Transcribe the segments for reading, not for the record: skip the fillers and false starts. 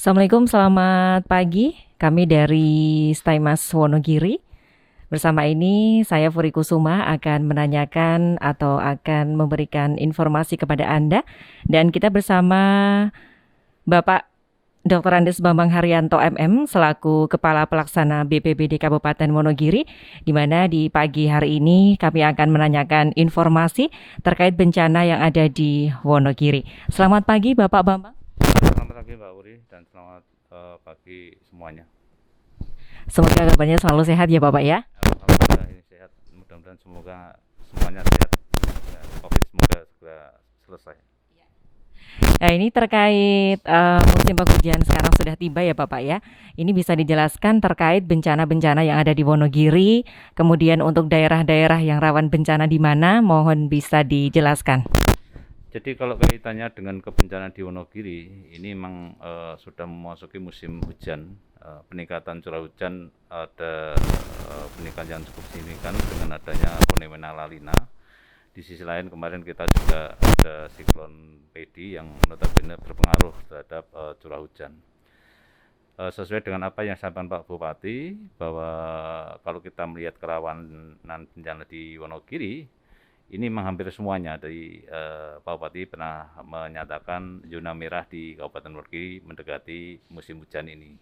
Assalamualaikum, selamat pagi. Kami dari Staimas Wonogiri. Bersama ini saya Furi Kusuma akan menanyakan atau akan memberikan informasi kepada Anda. Dan kita bersama Bapak Dr. Andes Bambang Haryanto MM selaku Kepala Pelaksana BPBD Kabupaten Wonogiri, di mana di pagi hari ini kami akan menanyakan informasi terkait bencana yang ada di Wonogiri. Selamat pagi Bapak Bambang. Selamat pagi Mbak Uri dan selamat pagi semuanya. Semoga kabarnya selalu sehat ya Bapak ya. Alhamdulillah ini sehat. Mudah-mudahan semoga semuanya sehat. Ya, COVID semoga segera selesai. Nah ini terkait musim penghujan sekarang sudah tiba ya Bapak ya. Ini bisa dijelaskan terkait bencana-bencana yang ada di Wonogiri, kemudian untuk daerah-daerah yang rawan bencana di mana, mohon bisa dijelaskan. Jadi kalau kaitannya dengan kebencanaan di Wonogiri, ini memang sudah memasuki musim hujan. Peningkatan curah hujan ada peningkatan yang cukup signifikan dengan adanya fenomena La Nina. Di sisi lain kemarin kita juga ada siklon Pedi yang notabene berpengaruh terhadap curah hujan. Sesuai dengan apa yang disampaikan Pak Bupati, bahwa kalau kita melihat kerawanan bencana di Wonogiri, ini memang hampir semuanya dari Pak Bupati pernah menyatakan zona merah di Kabupaten Wonogiri mendekati musim hujan ini.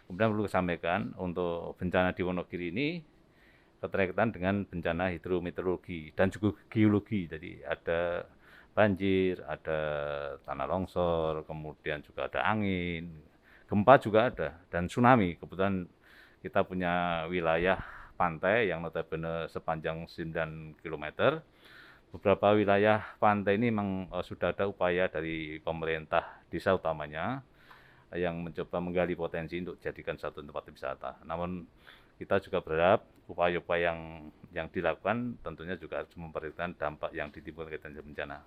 Kemudian perlu disampaikan untuk bencana di Wonogiri ini keterkaitan dengan bencana hidrometeorologi dan juga geologi. Jadi ada banjir, ada tanah longsor, kemudian juga ada angin, gempa juga ada, dan tsunami. Kebetulan kita punya wilayah pantai yang notabene sepanjang 9 km. Beberapa wilayah pantai ini memang sudah ada upaya dari pemerintah desa utamanya yang mencoba menggali potensi untuk jadikan satu tempat wisata. Namun kita juga berharap upaya-upaya yang dilakukan tentunya juga harus memperhatikan dampak yang ditimbulkan kaitannya bencana.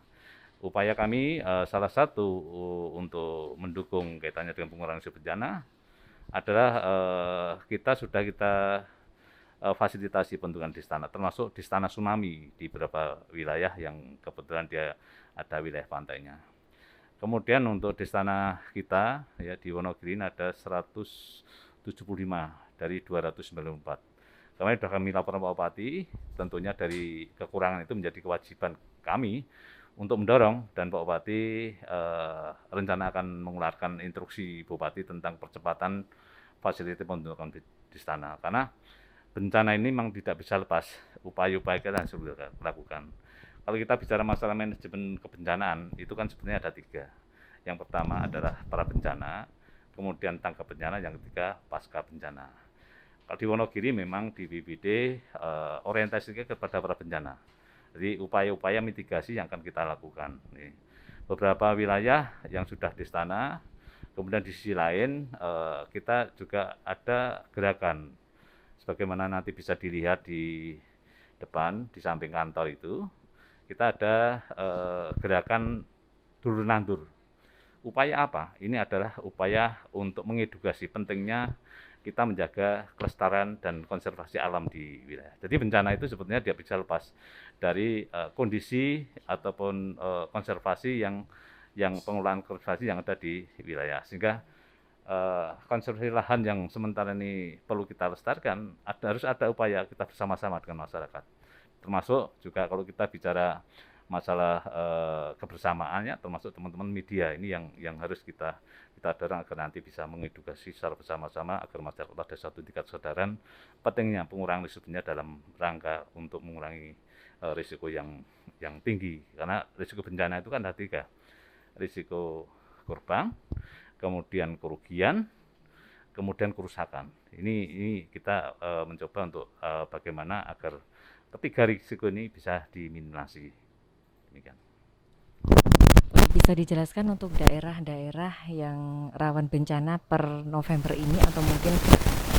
Upaya kami salah satu untuk mendukung kaitannya dengan pengurangan risiko bencana adalah kita fasilitasi bentukan distana, termasuk distana tsunami di beberapa wilayah yang kebetulan dia ada wilayah pantainya. Kemudian untuk distana kita ya di Wonogiri ada 175 dari 294. Kemarin sudah kami laporan Pak Bupati, tentunya dari kekurangan itu menjadi kewajiban kami untuk mendorong, dan Pak Bupati rencana akan mengeluarkan instruksi Bupati tentang percepatan fasilitasi pembentukan distana. Karena bencana ini memang tidak bisa lepas upaya-upaya kita yang sudah lakukan. Kalau kita bicara masalah manajemen kebencanaan, itu kan sebenarnya ada 3. Yang pertama adalah pra bencana, kemudian tangkap bencana, yang ketiga pasca bencana. Kalau di Wonogiri memang di BPBD orientasinya kepada pra bencana. Jadi upaya-upaya mitigasi yang akan kita lakukan. Beberapa wilayah yang sudah di istana, kemudian di sisi lain kita juga ada gerakan, sebagaimana nanti bisa dilihat di depan, di samping kantor itu, kita ada gerakan Dur Nandur. Upaya apa? Ini adalah upaya untuk mengedukasi pentingnya kita menjaga kelestarian dan konservasi alam di wilayah. Jadi bencana itu sebetulnya dia bisa lepas dari kondisi ataupun konservasi yang pengelolaan konservasi yang ada di wilayah. Sehingga konservasi lahan yang sementara ini perlu kita lestarikan, harus ada upaya kita bersama-sama dengan masyarakat. Termasuk juga kalau kita bicara masalah kebersamaannya, termasuk teman-teman media ini yang harus kita dorong agar nanti bisa mengedukasi secara bersama-sama agar masyarakat ada satu tingkat kesadaran pentingnya pengurangan risikonya dalam rangka untuk mengurangi risiko yang tinggi. Karena risiko bencana itu kan ada 3, risiko korban, kemudian kerugian, kemudian kerusakan. Ini kita mencoba untuk bagaimana agar ketiga risiko ini bisa diminimasi. Demikian. Bisa dijelaskan untuk daerah-daerah yang rawan bencana per November ini atau mungkin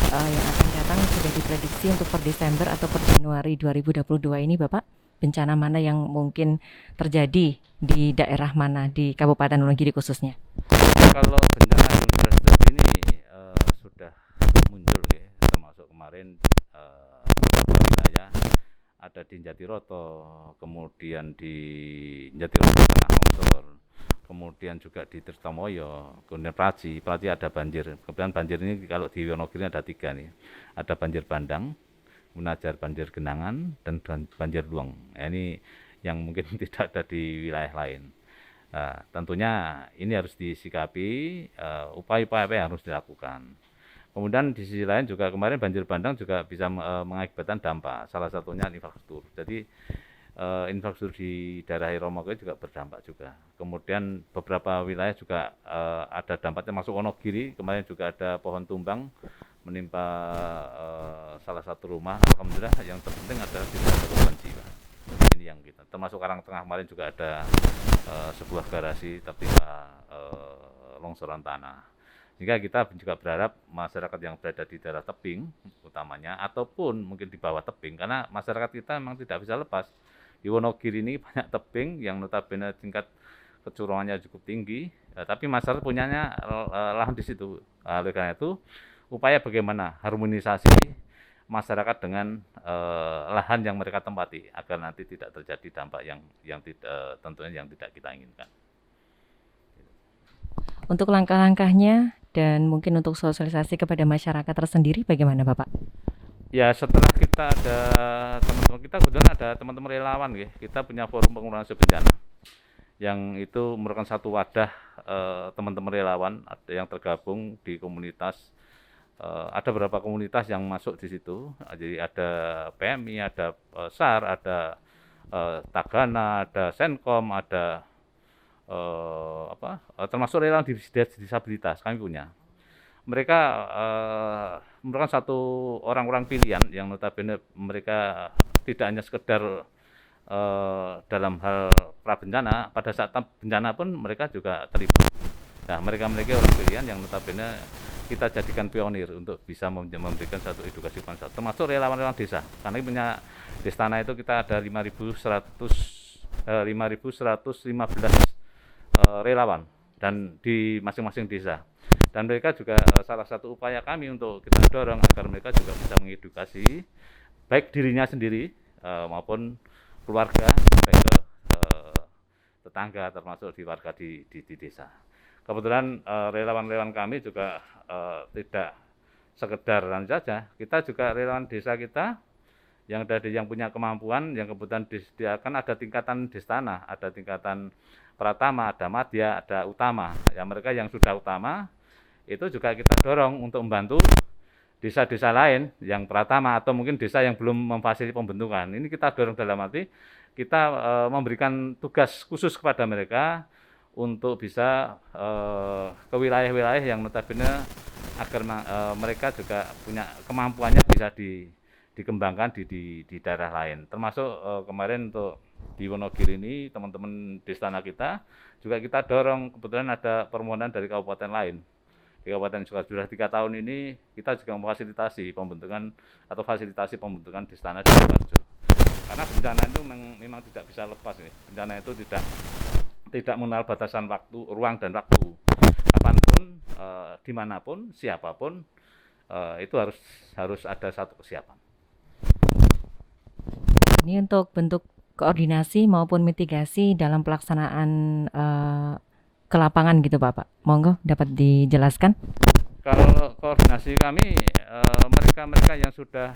yang akan datang sudah diprediksi untuk per Desember atau per Januari 2022 ini Bapak? Bencana mana yang mungkin terjadi di daerah mana di Kabupaten Wonogiri khususnya? Kalau bencana gunung meletus ini sudah muncul ya, termasuk kemarin beberapa wilayah ada di Jatiroto, kemudian di Jatiroto Tengah Longsor, kemudian juga di Tirtomoyo, kemudian Praji ada banjir. Kemudian banjir ini kalau di Wonogiri ada 3 nih, ada banjir bandang, kemudian banjir genangan, dan banjir luang. Ini yang mungkin tidak ada di wilayah lain. Tentunya ini harus disikapi, upaya-upaya apa yang harus dilakukan. Kemudian di sisi lain juga kemarin banjir bandang juga bisa mengakibatkan dampak, salah satunya infrastruktur. Jadi infrastruktur di daerah Romoke juga berdampak juga. Kemudian beberapa wilayah juga ada dampaknya, masuk Wonogiri kemarin juga ada pohon tumbang menimpa salah satu rumah. Alhamdulillah yang terpenting adalah tidak ada korban jiwa. Ini yang kita, termasuk Karangtengah kemarin juga ada sebuah garasi tertimpa longsoran tanah. Sehingga kita juga berharap masyarakat yang berada di daerah tebing utamanya, ataupun mungkin di bawah tebing, karena masyarakat kita memang tidak bisa lepas. Di Wonogiri ini banyak tebing yang notabene tingkat kecurangannya cukup tinggi, tapi masyarakat punyanya lahan di situ. Oleh karena itu, upaya bagaimana harmonisasi masyarakat dengan lahan yang mereka tempati agar nanti tidak terjadi dampak yang tidak, tentunya yang tidak kita inginkan. Untuk langkah-langkahnya dan mungkin untuk sosialisasi kepada masyarakat tersendiri bagaimana Bapak? Ya, setelah kita ada teman-teman kita, kebetulan ada teman-teman relawan, kita punya forum pengurangan risiko bencana, yang itu merupakan satu wadah teman-teman relawan yang tergabung di komunitas. Ada beberapa komunitas yang masuk di situ, jadi ada PMI, ada SAR, ada Tagana, ada Senkom, ada termasuk relawan disabilitas kami punya. Mereka merupakan satu orang-orang pilihan yang notabene mereka tidak hanya sekedar dalam hal prabencana, pada saat bencana pun mereka juga terlibat. Nah, mereka orang pilihan yang notabene kita jadikan pionir untuk bisa memberikan satu edukasi masyarakat, termasuk relawan-relawan desa. Karena punya Destana itu kita ada 5.115 relawan dan di masing-masing desa. Dan mereka juga salah satu upaya kami untuk kita dorong agar mereka juga bisa mengedukasi baik dirinya sendiri maupun keluarga sampai ke tetangga, termasuk di warga di desa. Kebetulan relawan-relawan kami juga tidak sekedar saja, kita juga relawan desa kita yang punya kemampuan, yang kebetulan disediakan ada tingkatan Destana, ada tingkatan Pratama, ada Madya, ada Utama. Ya, mereka yang sudah utama itu juga kita dorong untuk membantu desa-desa lain yang Pratama atau mungkin desa yang belum memfasilitasi pembentukan. Ini kita dorong dalam arti kita memberikan tugas khusus kepada mereka untuk bisa ke wilayah-wilayah yang notabene agar mereka juga punya kemampuannya bisa dikembangkan di daerah lain. Termasuk kemarin untuk di Wonogiri ini teman-teman Destana kita juga kita dorong, kebetulan ada permohonan dari kabupaten lain. Di Kabupaten sudah 3 tahun ini kita juga memfasilitasi pembentukan atau fasilitasi pembentukan Destana di Sidoarjo. Karena bencana itu memang tidak bisa lepas ini. Bencana itu tidak mengenal batasan waktu, ruang dan waktu. Kapanpun, dimanapun, siapapun, itu harus ada satu kesiapan. Ini untuk bentuk koordinasi maupun mitigasi dalam pelaksanaan ke lapangan gitu Bapak. Monggo dapat dijelaskan. Kalau koordinasi kami, mereka-mereka yang sudah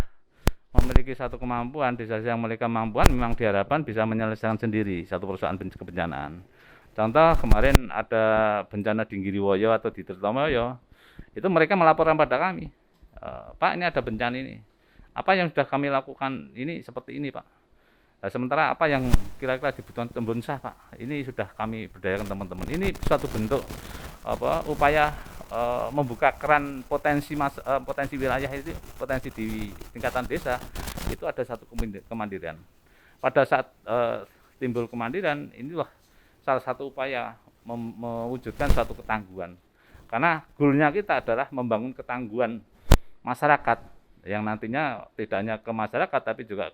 memiliki satu kemampuan, desa yang memiliki kemampuan memang diharapkan bisa menyelesaikan sendiri satu perusahaan kebencanaan. Contoh kemarin ada bencana di Giriwoyo atau di Tirtomoyo, itu mereka melaporkan pada kami, Pak ini ada bencana ini, apa yang sudah kami lakukan ini seperti ini Pak. Nah, sementara apa yang kira-kira dibutuhkan Tembonsah Pak, ini sudah kami berdayakan teman-teman. Ini suatu bentuk upaya membuka keran potensi wilayah itu, potensi di tingkatan desa itu ada satu kemandirian. Pada saat timbul kemandirian, inilah salah satu upaya mewujudkan satu ketangguhan. Karena goalnya kita adalah membangun ketangguhan masyarakat yang nantinya tidak hanya ke masyarakat tapi juga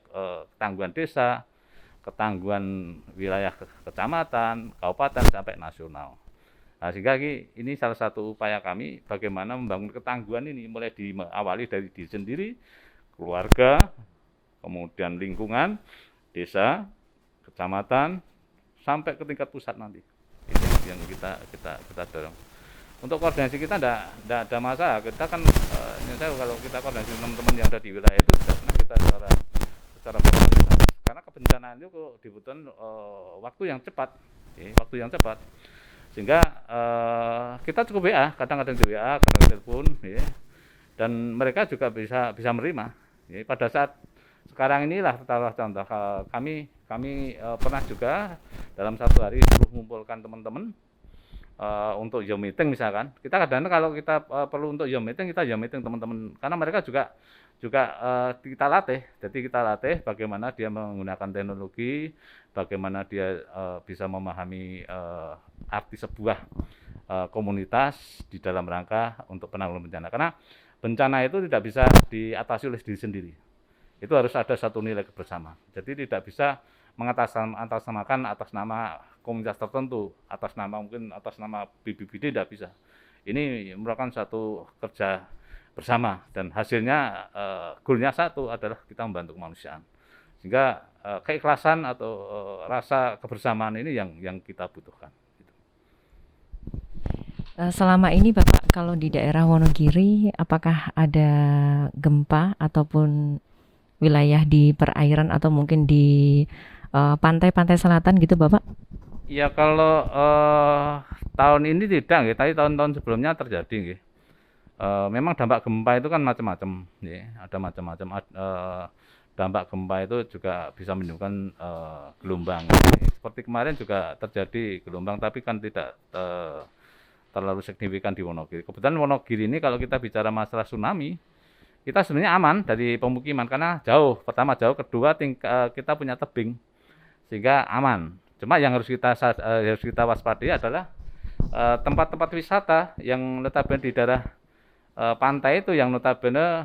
ketangguhan desa, ketangguhan wilayah kecamatan, kabupaten sampai nasional. Nah, sehingga ini salah satu upaya kami bagaimana membangun ketangguhan ini mulai diawali dari diri sendiri, keluarga, kemudian lingkungan, desa, kecamatan sampai ke tingkat pusat nanti. Ini yang yang kita dorong. Untuk koordinasi kita enggak ada masalah. Kita kan kalau kita koordinasi teman-teman yang ada di wilayah itu sudah pernah kita secara profesional. Karena kebencanaan itu dibutuhkan waktu yang cepat, sehingga kita cukup WA, kadang-kadang di WA, kadang telepon, ya. Dan mereka juga bisa menerima. Ya. Pada saat sekarang inilah contoh kami pernah juga dalam satu hari mengumpulkan teman-teman untuk Zoom meeting misalkan. Kita kadang-kadang kalau kita perlu untuk Zoom meeting, kita Zoom meeting teman-teman, karena mereka juga kita latih. Jadi kita latih bagaimana dia menggunakan teknologi, bagaimana dia bisa memahami arti sebuah komunitas di dalam rangka untuk penanggulangan bencana. Karena bencana itu tidak bisa diatasi oleh diri sendiri. Itu harus ada satu nilai bersama. Jadi tidak bisa mengatasnamakan atas nama komunitas tertentu, atas nama BPBD, tidak bisa. Ini merupakan satu kerja bersama dan hasilnya goalnya satu adalah kita membantu kemanusiaan. Sehingga keikhlasan atau rasa kebersamaan ini yang kita butuhkan. Selama ini Bapak kalau di daerah Wonogiri, apakah ada gempa ataupun wilayah di perairan atau mungkin di pantai-pantai selatan gitu Bapak? Ya kalau tahun ini tidak, tapi tahun-tahun sebelumnya terjadi. Memang dampak gempa itu kan macam-macam, ya. Ada macam-macam. Dampak gempa itu juga bisa menimbulkan gelombang. Seperti kemarin juga terjadi gelombang, tapi kan tidak terlalu signifikan di Wonogiri. Kebetulan Wonogiri ini kalau kita bicara masalah tsunami, kita sebenarnya aman dari pemukiman karena jauh. Pertama jauh, kedua kita punya tebing sehingga aman. Cuma yang harus kita waspadai adalah tempat-tempat wisata yang notabene di daerah pantai itu yang notabene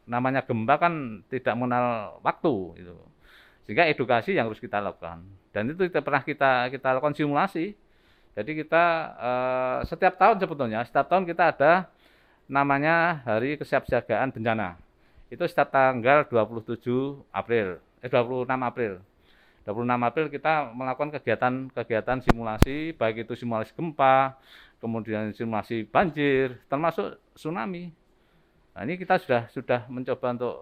namanya gempa kan tidak mengenal waktu itu. Sehingga edukasi yang harus kita lakukan. Dan itu pernah kita lakukan simulasi. Jadi kita setiap tahun kita ada namanya Hari Kesiapsiagaan Bencana. Itu setiap tanggal 26 April. 26 April kita melakukan kegiatan simulasi, baik itu simulasi gempa, kemudian simulasi banjir, termasuk tsunami. Nah, ini kita sudah mencoba untuk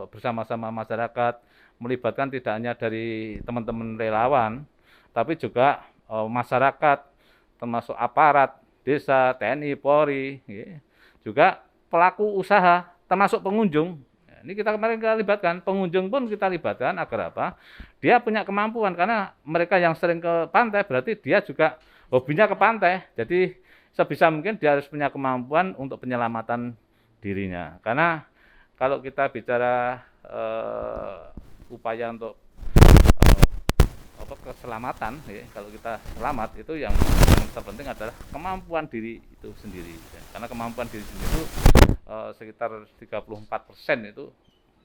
bersama-sama masyarakat, melibatkan tidak hanya dari teman-teman relawan, tapi juga masyarakat, termasuk aparat desa, TNI, Polri, ya. Juga pelaku usaha, termasuk pengunjung. Ini kita kemarin libatkan, pengunjung pun kita libatkan agar apa? Dia punya kemampuan, karena mereka yang sering ke pantai berarti dia juga hobinya ke pantai. Jadi sebisa mungkin dia harus punya kemampuan untuk penyelamatan dirinya. Karena kalau kita bicara upaya untuk keselamatan, ya, kalau kita selamat itu yang terpenting adalah kemampuan diri itu sendiri. Ya. Karena kemampuan diri sendiri itu sekitar 34% itu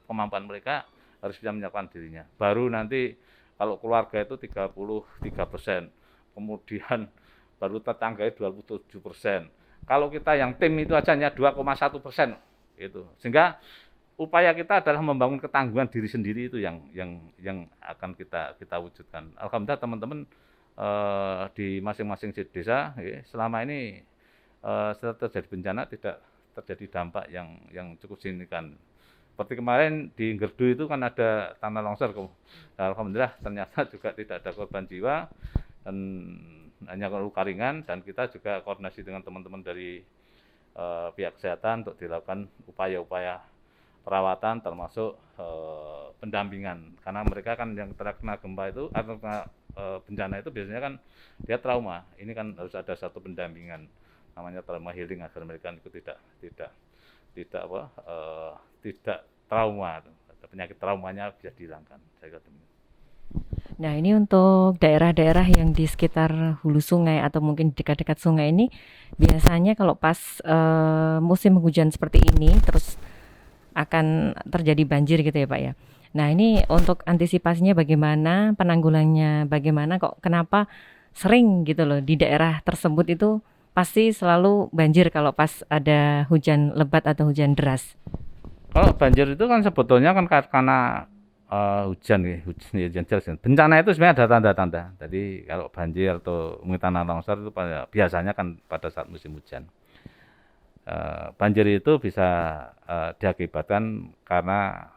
kemampuan mereka harus bisa menyiapkan dirinya. Baru nanti kalau keluarga itu 33%, kemudian baru tetangga itu 27%. Kalau kita yang tim itu aja hanya 2,1% itu. Sehingga upaya kita adalah membangun ketangguhan diri sendiri itu yang akan kita wujudkan. Alhamdulillah teman-teman di masing-masing desa ya, selama ini setelah terjadi bencana tidak terjadi dampak yang cukup signifikan. Seperti kemarin di Gerdu itu kan ada tanah longsor. Alhamdulillah ternyata juga tidak ada korban jiwa dan hanya luka ringan, dan kita juga koordinasi dengan teman-teman dari pihak kesehatan untuk dilakukan upaya-upaya perawatan termasuk pendampingan, karena mereka kan yang terkena gempa itu atau bencana itu biasanya kan dia trauma. Ini kan harus ada satu pendampingan namanya trauma healing agar mereka itu tidak trauma, penyakit traumanya bisa dihilangkan. Saya kira demikian. Nah, ini untuk daerah-daerah yang di sekitar hulu sungai atau mungkin dekat-dekat sungai ini, biasanya kalau pas musim hujan seperti ini terus akan terjadi banjir gitu ya Pak ya. Nah, ini untuk antisipasinya bagaimana, penanggulangannya bagaimana, kok kenapa sering gitu loh di daerah tersebut itu pasti selalu banjir kalau pas ada hujan lebat atau hujan deras? Kalau banjir itu kan sebetulnya kan karena hujan ya, hujan jelas. Bencana itu sebenarnya ada tanda-tanda. Jadi kalau banjir atau mungkin tanah longsor itu biasanya kan pada saat musim hujan. Banjir itu bisa diakibatkan karena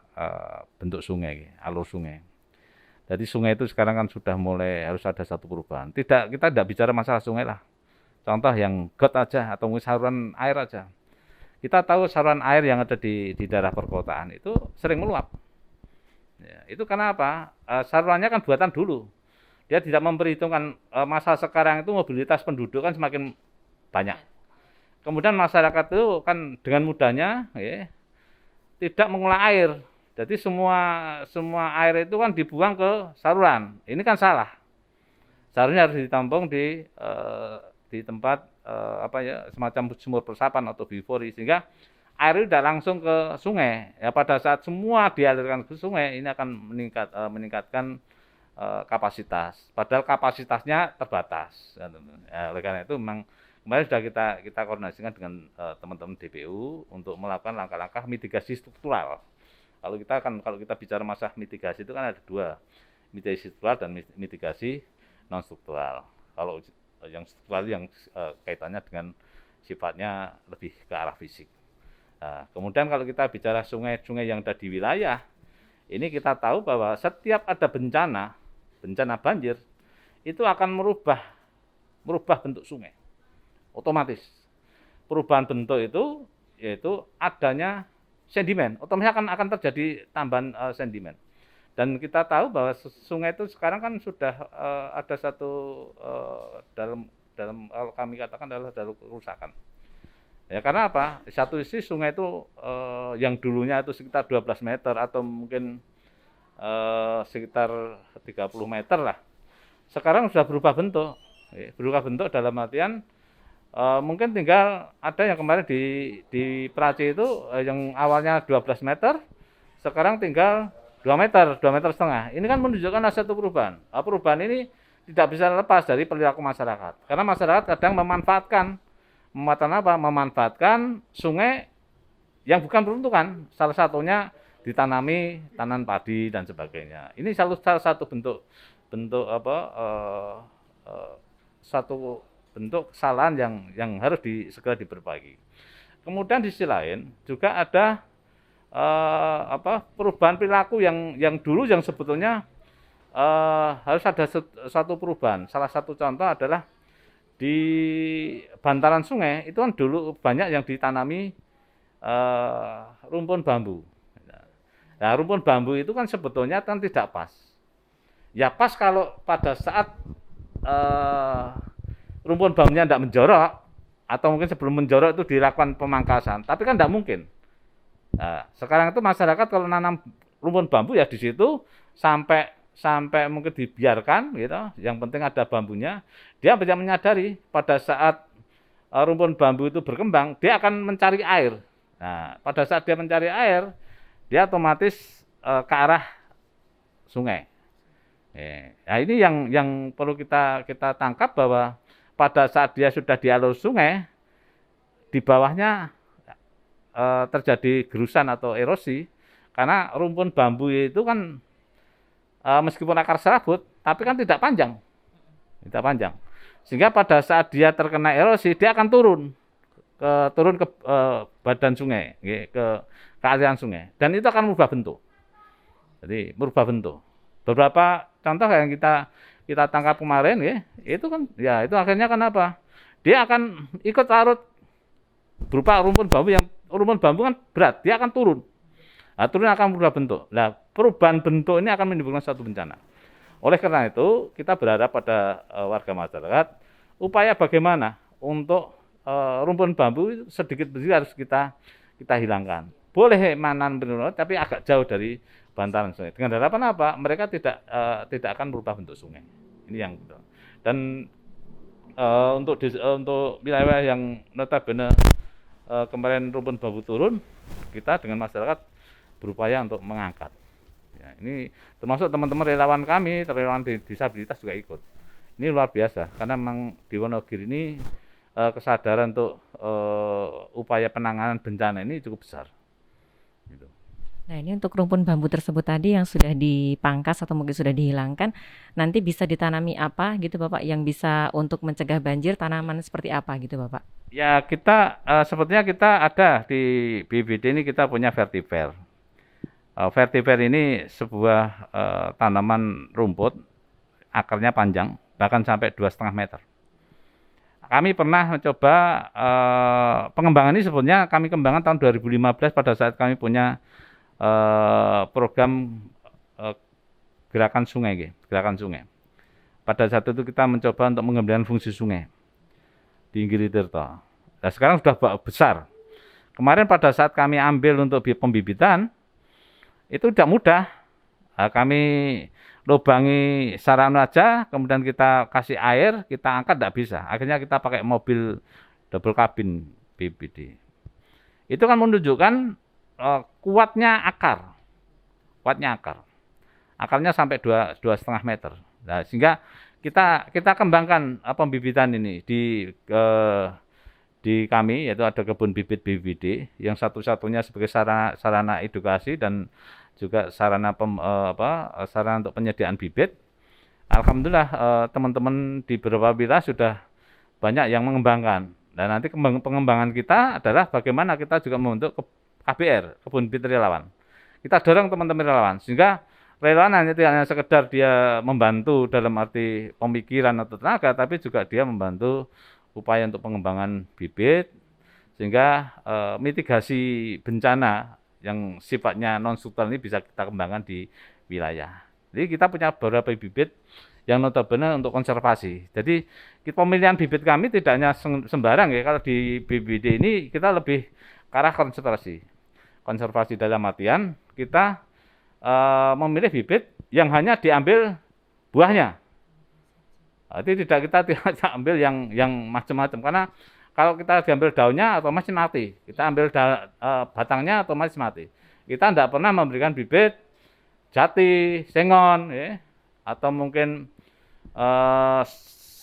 bentuk sungai, alur sungai. Jadi sungai itu sekarang kan sudah mulai harus ada satu perubahan. Kita tidak bicara masalah sungai lah. Contoh yang got aja atau saluran air aja. Kita tahu saluran air yang ada di daerah perkotaan itu sering meluap. Ya, itu karena apa? Salurannya kan buatan dulu. Dia tidak memperhitungkan masa sekarang itu mobilitas penduduk kan semakin banyak. Kemudian masyarakat itu kan dengan mudahnya ya, tidak mengolah air. Jadi semua air itu kan dibuang ke saluran. Ini kan salah. Seharusnya harus ditampung di tempat apa ya, semacam sumur resapan atau bivori, sehingga air itu tidak langsung ke sungai. Ya, pada saat semua dialirkan ke sungai, ini akan meningkatkan kapasitas. Padahal kapasitasnya terbatas. Ya, oleh karena itu memang kemarin sudah kita koordinasikan dengan teman-teman DPU untuk melakukan langkah-langkah mitigasi struktural. Kalau kita bicara masalah mitigasi itu kan ada dua, mitigasi struktural dan mitigasi non struktural. Kalau yang struktural yang kaitannya dengan sifatnya lebih ke arah fisik. Nah, kemudian kalau kita bicara sungai-sungai yang ada di wilayah, ini kita tahu bahwa setiap ada bencana banjir, itu akan merubah bentuk sungai. Otomatis. Perubahan bentuk itu yaitu adanya sedimen. Otomatis akan terjadi tambahan sedimen. Dan kita tahu bahwa sungai itu sekarang kan sudah ada satu dalam kami katakan adalah dalam kerusakan. Ya karena apa? Di satu sisi sungai itu yang dulunya itu sekitar 12 meter atau mungkin sekitar 30 meter lah. Sekarang sudah berubah bentuk. Berubah bentuk dalam artian mungkin tinggal ada yang kemarin di Praci itu yang awalnya 12 meter, sekarang tinggal 2 meter setengah. Ini kan menunjukkan ada satu perubahan. Perubahan ini tidak bisa lepas dari perilaku masyarakat. Karena masyarakat kadang memanfaatkan sungai yang bukan peruntukan. Salah satunya ditanami tanaman padi dan sebagainya. Ini salah satu bentuk satu bentuk kesalahan yang harus segera diperbaiki. Kemudian di sisi lain juga ada perubahan perilaku yang dulu yang sebetulnya harus ada satu perubahan. Salah satu contoh adalah di bantaran sungai itu kan dulu banyak yang ditanami rumpun bambu. Nah, rumpun bambu itu kan sebetulnya kan tidak pas. Ya pas kalau pada saat rumpun bambunya tidak menjorok, atau mungkin sebelum menjorok itu dilakukan pemangkasan, tapi kan tidak mungkin. Nah, sekarang itu masyarakat kalau nanam rumpun bambu ya di situ sampai mungkin dibiarkan gitu. Yang penting ada bambunya. Dia tidak menyadari pada saat rumpun bambu itu berkembang, dia akan mencari air. Nah, pada saat dia mencari air, dia otomatis ke arah sungai. Nah, ini yang perlu kita tangkap bahwa pada saat dia sudah di alur sungai, di bawahnya terjadi gerusan atau erosi, karena rumpun bambu itu kan meskipun akar serabut, tapi kan tidak panjang, sehingga pada saat dia terkena erosi, dia akan turun ke badan sungai, ke aliran sungai, dan itu akan merubah bentuk. Jadi merubah bentuk. Beberapa contoh yang kita tangkap kemarin, itu kan, ya itu akhirnya kan apa? Dia akan ikut larut berupa rumpun bambu kan berat, dia akan turun. Nah, turun akan berubah bentuk. Nah, perubahan bentuk ini akan menimbulkan suatu bencana. Oleh karena itu, kita berharap pada warga masyarakat, upaya bagaimana untuk rumpun bambu sedikit harus kita hilangkan. Boleh manan benar, tapi agak jauh dari bantaran sungai. Dengan harapan apa? Mereka tidak akan berubah bentuk sungai. Ini yang betul. Dan untuk wilayah yang notabene kemarin rumpun bambu turun, kita dengan masyarakat berupaya untuk mengangkat. Ya, ini termasuk teman-teman relawan kami, relawan disabilitas juga ikut. Ini luar biasa, karena memang di Wonogiri ini kesadaran untuk upaya penanganan bencana ini cukup besar. Gitu. Nah, ini untuk rumpun bambu tersebut tadi yang sudah dipangkas atau mungkin sudah dihilangkan, nanti bisa ditanami apa gitu Bapak yang bisa untuk mencegah banjir, tanaman seperti apa gitu Bapak? Ya kita sepertinya kita ada di BBD ini kita punya vetiver. Vetiver ini sebuah tanaman rumput, akarnya panjang, bahkan sampai 2,5 meter. Kami pernah mencoba pengembangan ini sebenarnya kami kembangkan tahun 2015 pada saat kami punya program eh, gerakan sungai, gerakan sungai. Pada saat itu kita mencoba untuk mengembangkan fungsi sungai di Giri Tirto. Nah, sekarang sudah besar. Kemarin pada saat kami ambil untuk pembibitan, itu tidak mudah. Nah, kami lubangi sarana aja, kemudian kita kasih air, kita angkat tidak bisa. Akhirnya kita pakai mobil double cabin BBD. Itu kan menunjukkan kuatnya akar, kuatnya akar. Akarnya sampai 2,5 meter. Nah, sehingga kita kembangkan pembibitan ini di kami, yaitu ada kebun bibit BBD yang satu-satunya sebagai sarana edukasi dan juga sarana untuk penyediaan bibit. Alhamdulillah teman-teman di beberapa wilayah sudah banyak yang mengembangkan. Dan nanti pengembangan kita adalah bagaimana kita juga membentuk KBR, kebun bibit relawan. Kita dorong teman-teman relawan sehingga relawan hanya tidak hanya sekedar dia membantu dalam arti pemikiran atau tenaga, tapi juga dia membantu upaya untuk pengembangan bibit sehingga mitigasi bencana yang sifatnya non struktural ini bisa kita kembangkan di wilayah. Jadi kita punya beberapa bibit yang notabene untuk konservasi. Jadi pemilihan bibit kami tidak hanya sembarang ya. Kalau di BBD ini kita lebih ke arah konservasi. Konservasi dalam artian kita memilih bibit yang hanya diambil buahnya. Jadi kita tidak ambil yang macam-macam karena kalau kita diambil daunnya otomatis mati. Kita ambil batangnya otomatis mati. Kita tidak pernah memberikan bibit jati, sengon, ya, atau mungkin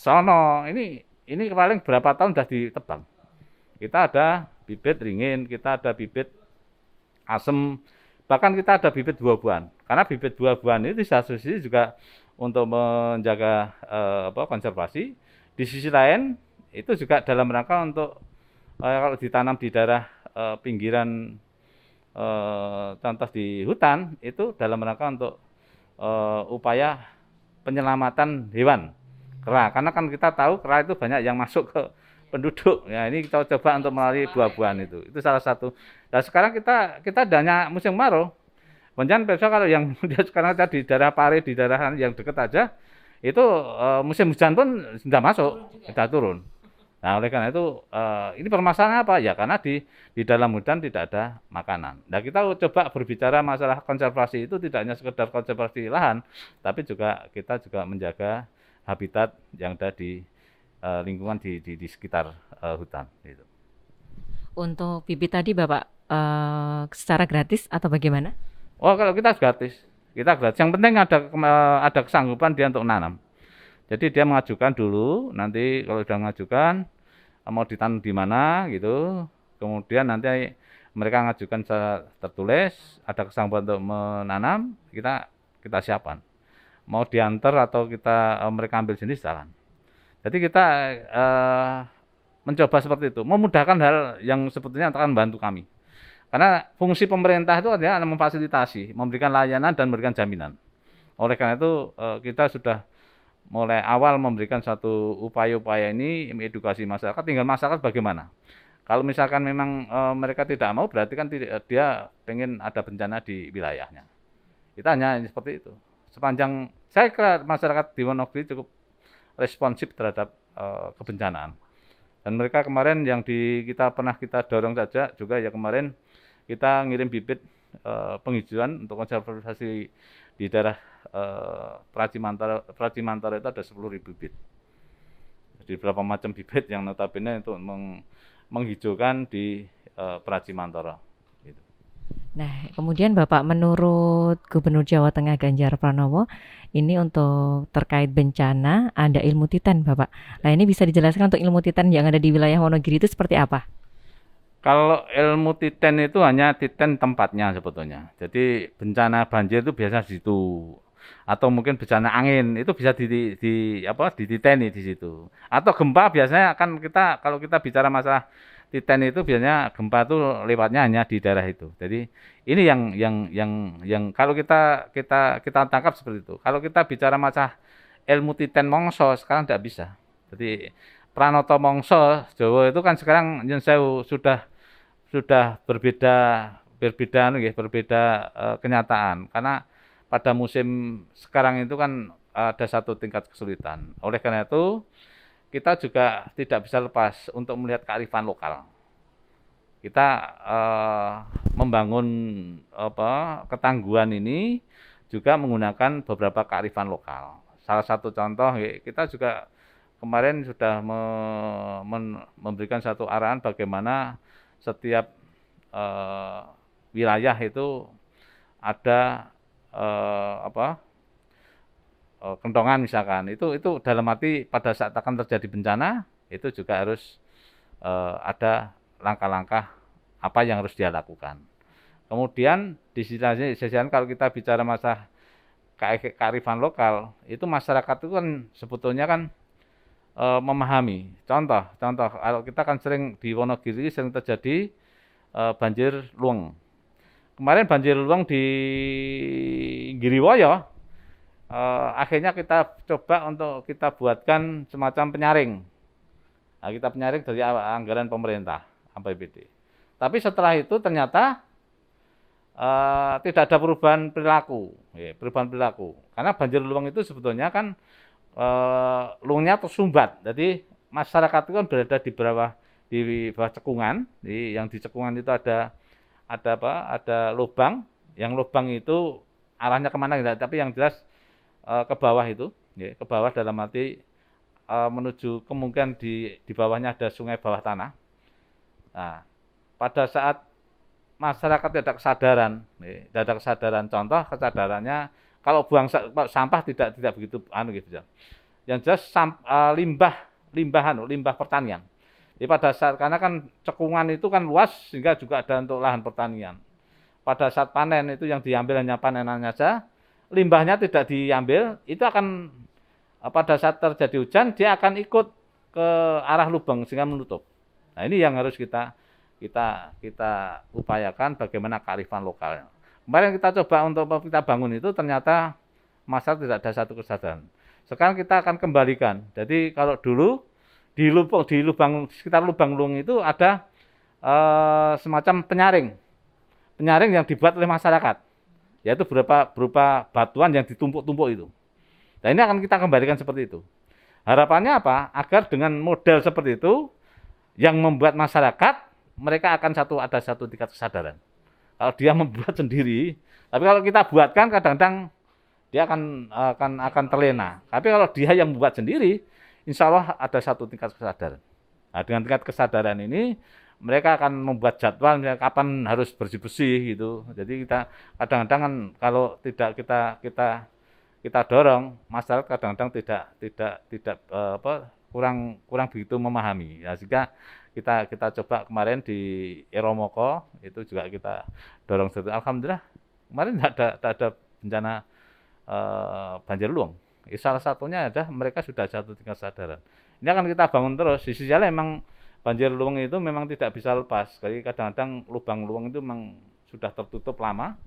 sono. Ini paling berapa tahun sudah ditebang. Kita ada bibit ringin, kita ada bibit asem, bahkan kita ada bibit buah-buahan. Karena bibit buah-buahan itu diasosiasi juga untuk menjaga konservasi. Di sisi lain itu juga dalam rangka untuk kalau ditanam di daerah pinggiran contoh di hutan itu dalam rangka untuk upaya penyelamatan hewan kera. Karena kan kita tahu kera itu banyak yang masuk ke penduduk. Ya ini kita coba untuk melalui buah-buahan itu. Itu salah satu. Nah sekarang kita hanya musim kemarau. Kemudian besok kalau yang dia sekarang di daerah Pare, di daerah yang dekat aja, itu musim hujan pun sudah masuk, sudah turun. Nah oleh karena itu ini permasalahan apa? Ya karena di dalam hutan tidak ada makanan. Nah kita coba berbicara masalah konservasi itu tidak hanya sekedar konservasi lahan, tapi juga kita juga menjaga habitat yang ada di lingkungan di sekitar hutan. Gitu. Untuk bibit tadi Bapak secara gratis atau bagaimana? Oh kalau kita gratis, kita gratis. Yang penting ada kesanggupan dia untuk menanam. Jadi dia mengajukan dulu, nanti kalau sudah mengajukan mau ditanam di mana gitu, kemudian nanti mereka mengajukan secara tertulis, ada kesanggupan untuk menanam, kita siapkan. Mau diantar atau mereka ambil sendiri jalan. Jadi kita mencoba seperti itu, memudahkan hal yang sebetulnya akan membantu kami. Karena fungsi pemerintah itu adalah memfasilitasi, memberikan layanan dan memberikan jaminan. Oleh karena itu kita sudah mulai awal memberikan satu upaya-upaya ini edukasi masyarakat. Tinggal masyarakat bagaimana. Kalau misalkan memang mereka tidak mau, berarti kan dia pengen ada bencana di wilayahnya. Kita hanya seperti itu. Sepanjang saya kira masyarakat di Wonogiri cukup responsif terhadap kebencanaan. Dan mereka kemarin yang kita pernah dorong saja juga ya kemarin kita ngirim bibit penghijauan untuk konservasi di daerah Pracimantara itu ada 10.000 bibit. Jadi beberapa macam bibit yang notabene untuk menghijaukan di Pracimantara. Gitu. Nah, kemudian Bapak menurut Gubernur Jawa Tengah Ganjar Pranowo, ini untuk terkait bencana ada ilmu titan Bapak. Nah ini bisa dijelaskan untuk ilmu titan yang ada di wilayah Wonogiri itu seperti apa? Kalau ilmu titen itu hanya titen tempatnya sebetulnya. Jadi bencana banjir itu biasa di situ. Atau mungkin bencana angin itu bisa dititeni di situ. Atau gempa biasanya kan kita kalau kita bicara masalah titen itu biasanya gempa itu lewatnya hanya di daerah itu. Jadi ini yang kalau kita tangkap seperti itu. Kalau kita bicara masalah ilmu titen mongso sekarang tidak bisa. Jadi Pranoto Mongso Jawa itu kan sekarang Nyun Sewu sudah berbeda kenyataan karena pada musim sekarang itu kan ada satu tingkat kesulitan. Oleh karena itu kita juga tidak bisa lepas untuk melihat kearifan lokal. Kita membangun ketangguhan ini juga menggunakan beberapa kearifan lokal. Salah satu contoh kita juga kemarin sudah memberikan satu arahan bagaimana setiap wilayah itu ada kentongan misalkan itu dalam arti pada saat akan terjadi bencana itu juga harus ada langkah-langkah apa yang harus dia lakukan. Kemudian di sisi lain kalau kita bicara masalah kearifan lokal itu masyarakat itu kan sebetulnya kan memahami. Contoh kalau kita kan sering di Wonogiri sering terjadi banjir luweng. Kemarin banjir luweng di Giriwoyo, akhirnya kita coba untuk kita buatkan semacam penyaring. Nah, kita penyaring dari anggaran pemerintah APBD. Tapi setelah itu ternyata tidak ada perubahan perilaku, Karena banjir luweng itu sebetulnya kan luwengnya tersumbat. Jadi masyarakat itu kan berada di bawah cekungan. Yang di cekungan itu ada lubang. Yang lubang itu arahnya kemana tidak, tapi yang jelas ke bawah itu, ke bawah dalam arti menuju kemungkinan di bawahnya ada sungai bawah tanah. Nah, pada saat masyarakat tidak ada kesadaran. Contoh kesadarannya kalau buang sampah tidak begitu gitu. Yang jelas limbah pertanian. Jadi pada saat karena kan cekungan itu kan luas sehingga juga ada untuk lahan pertanian. Pada saat panen itu yang diambil hanya panenannya saja, limbahnya tidak diambil, itu akan pada saat terjadi hujan dia akan ikut ke arah lubang sehingga menutup. Nah, ini yang harus kita upayakan bagaimana kearifan lokal. Kemarin kita coba untuk kita bangun itu ternyata masyarakat tidak ada satu kesadaran. Sekarang kita akan kembalikan. Jadi kalau dulu di sekitar lubang luweng itu ada semacam penyaring yang dibuat oleh masyarakat, yaitu berupa batuan yang ditumpuk-tumpuk itu. Nah, ini akan kita kembalikan seperti itu. Harapannya apa? Agar dengan model seperti itu yang membuat masyarakat mereka akan ada satu tingkat kesadaran. Kalau dia membuat sendiri, tapi kalau kita buatkan kadang-kadang dia akan terlena. Tapi kalau dia yang membuat sendiri, insya Allah ada satu tingkat kesadaran. Nah, dengan tingkat kesadaran ini mereka akan membuat jadwal misalnya kapan harus bersih-bersih gitu. Jadi kita kadang-kadang kan kalau tidak kita dorong, masyarakat kadang-kadang tidak kurang begitu memahami. Ya, sehingga kita coba kemarin di Eromoko itu juga kita dorong. Alhamdulillah kemarin tidak ada bencana banjir luweng. Salah satunya adalah mereka sudah satu tingkat kesadaran. Ini akan kita bangun terus. Di sisi lain memang banjir luweng itu memang tidak bisa lepas. Jadi kadang-kadang lubang luweng itu memang sudah tertutup lama,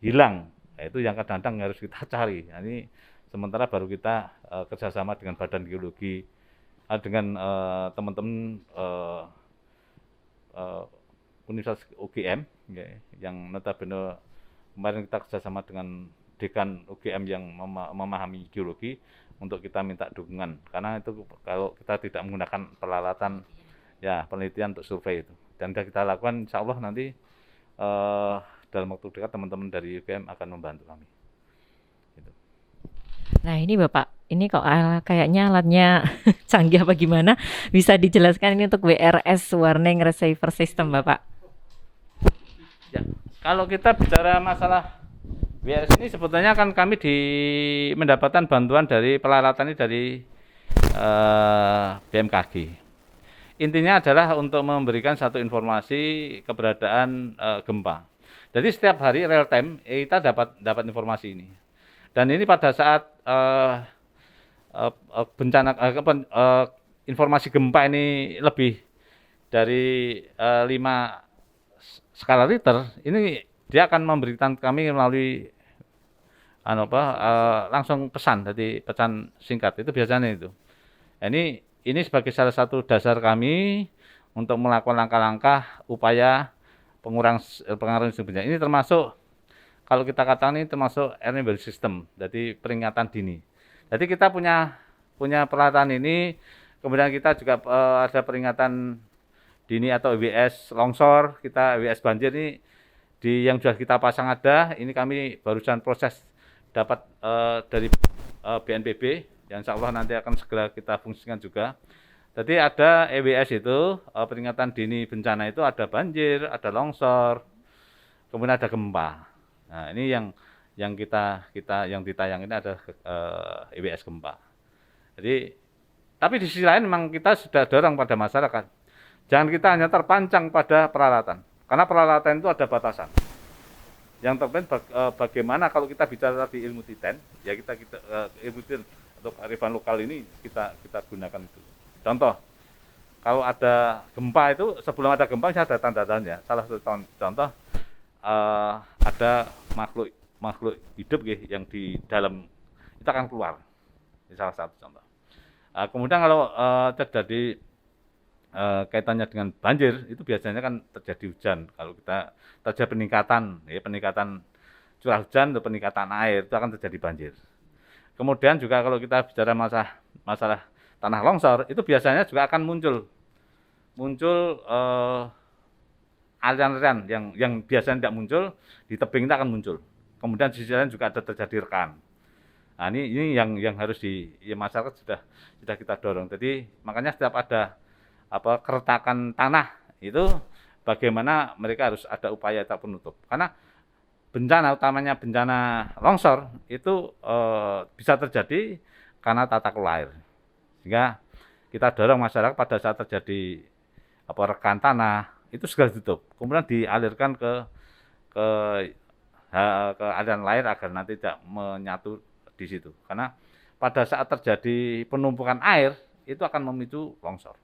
hilang. Nah, itu yang kadang-kadang harus kita cari. Nah, ini sementara baru kita kerjasama dengan Badan Geologi, dengan teman-teman Universitas UGM, yang notabene kemarin kita kerjasama dengan Dekan UGM yang memahami geologi untuk kita minta dukungan, karena itu kalau kita tidak menggunakan peralatan penelitian untuk survei itu, dan kita lakukan insya Allah nanti dalam waktu dekat teman-teman dari UGM akan membantu kami. Gitu. Nah ini Bapak, ini kok kayaknya alatnya canggih apa gimana? Bisa dijelaskan ini untuk WRS Warning Receiver System Bapak? Ya, kalau kita bicara masalah WRS ini sebetulnya kan kami mendapatkan bantuan dari peralatan ini dari BMKG. intinya adalah untuk memberikan satu informasi keberadaan gempa. Jadi setiap hari real time kita dapat informasi ini. Dan ini pada saat bencana informasi gempa ini lebih dari 5 skala Richter, ini dia akan memberikan kami melalui langsung pesan, jadi pesan singkat itu biasanya itu. Ini sebagai salah satu dasar kami untuk melakukan langkah-langkah upaya pengurangan risiko bencana. Ini termasuk kalau kita katakan ini termasuk early warning system, jadi peringatan dini. Jadi kita punya peralatan ini, kemudian kita juga ada peringatan dini atau EWS longsor, kita EWS banjir ini yang sudah kita pasang ada. Ini kami barusan proses dapat dari BNPB, yang insya Allah nanti akan segera kita fungsikan juga. Jadi ada EWS itu peringatan dini bencana itu ada banjir, ada longsor, kemudian ada gempa. Nah ini yang kita yang ditayang ini ada EWS gempa. Jadi tapi di sisi lain memang kita sudah dorong pada masyarakat. Jangan kita hanya terpancang pada peralatan, karena peralatan itu ada batasan. Yang terpenting bagaimana kalau kita bicara di ilmu titen, ya kita ilmu titen atau kearifan lokal ini kita gunakan itu. Contoh, kalau ada gempa itu sebelum ada gempa saya ada tanda-tandanya. Salah satu contoh ada makhluk hidup yang di dalam itu akan keluar. Ini salah satu contoh. Kemudian kalau terjadi kaitannya dengan banjir, itu biasanya kan terjadi hujan. Kalau kita terjadi peningkatan curah hujan atau peningkatan air, itu akan terjadi banjir. Kemudian juga kalau kita bicara masalah tanah longsor, itu biasanya juga akan muncul aliran-aliran yang biasanya tidak muncul, di tebing itu akan muncul. Kemudian di sisi lain juga ada terjadi rekan. Nah ini yang harus masyarakat sudah kita dorong. Jadi makanya setiap ada keretakan tanah itu bagaimana mereka harus ada upaya tak penutup. Karena bencana utamanya bencana longsor itu bisa terjadi karena tata kelola air. Sehingga kita dorong masyarakat pada saat terjadi rekan tanah itu segera ditutup, kemudian dialirkan ke aliran air agar nanti tidak menyatu di situ. Karena pada saat terjadi penumpukan air itu akan memicu longsor.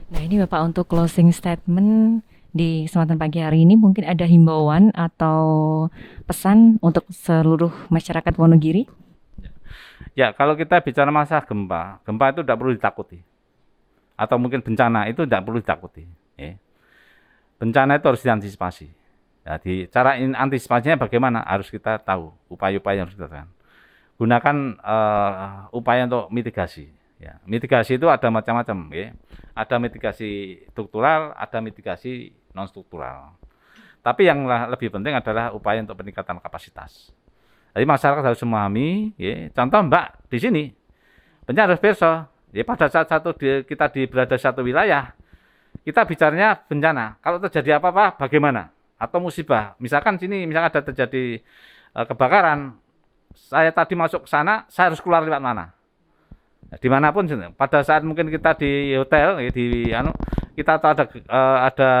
Nah ini Bapak untuk closing statement di kesempatan pagi hari ini mungkin ada himbauan atau pesan untuk seluruh masyarakat Wonogiri? Ya kalau kita bicara masalah gempa itu tidak perlu ditakuti. Atau mungkin bencana itu tidak perlu ditakuti. Ya. Bencana itu harus diantisipasi. Jadi cara antisipasinya bagaimana? Harus kita tahu upaya-upaya yang harus kita lakukan. Gunakan upaya untuk mitigasi. Ya, mitigasi itu ada macam-macam, ya. Ada mitigasi struktural, ada mitigasi non struktural. Tapi yang lebih penting adalah upaya untuk peningkatan kapasitas. Jadi masyarakat harus memahami, ya. Contoh Mbak di sini, bencana harus perso. Ya pada saat kita berada satu wilayah, kita bicaranya bencana. Kalau terjadi apa-apa, bagaimana? Atau musibah. Misalkan ada terjadi kebakaran, saya tadi masuk ke sana, saya harus keluar lewat mana? Dimanapun pada saat mungkin kita di hotel kita tahu ada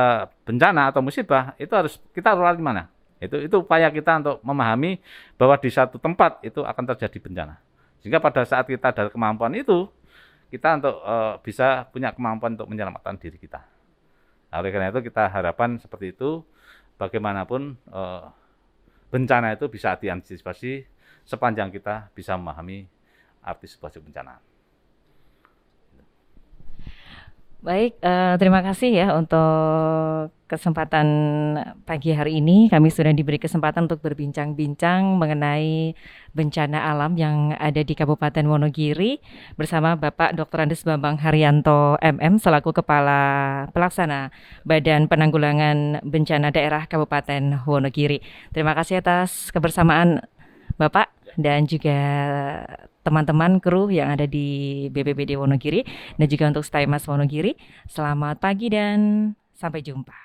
bencana atau musibah, itu harus kita lari di mana? Itu upaya kita untuk memahami bahwa di satu tempat itu akan terjadi bencana, sehingga pada saat kita ada kemampuan itu kita untuk bisa punya kemampuan untuk menyelamatkan diri kita. Nah, oleh karena itu kita harapan seperti itu, bagaimanapun bencana itu bisa diantisipasi sepanjang kita bisa memahami arti sebuah bencana. Baik, terima kasih ya untuk kesempatan pagi hari ini. Kami sudah diberi kesempatan untuk berbincang-bincang mengenai bencana alam yang ada di Kabupaten Wonogiri bersama Bapak Dr. Andes Bambang Haryanto MM selaku Kepala Pelaksana Badan Penanggulangan Bencana Daerah Kabupaten Wonogiri. Terima kasih atas kebersamaan Bapak dan juga teman-teman kru yang ada di BPBD Wonogiri dan juga untuk Staimas Wonogiri. Selamat pagi dan sampai jumpa.